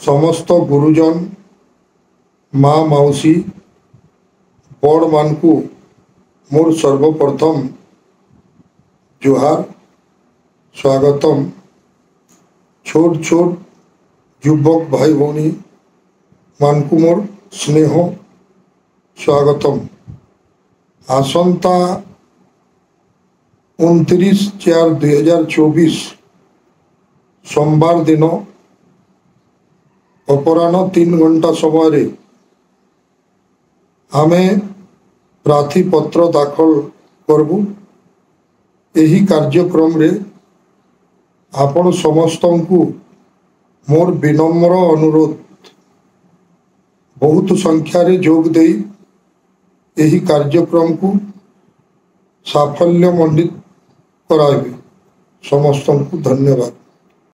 समस्त गुरुजन माँ माउसी बड़ मान को मोर सर्वप्रथम जोहार स्वागतम। छोट छोट युवक भाई भौणी मान को मोर स्नेह स्वागतम। आसंता 29/4/2024 सोमवार दिन अपराह्न 3 घंटा समय आमे प्रार्थी पत्र दाखल करबू। यही कार्यक्रम रे आपण समस्त को मोर विनम्र अनुरोध बहुत संख्यार जोग दे यही कार्यक्रम को साफल्य मंडित कराइबे। समस्त को धन्यवाद।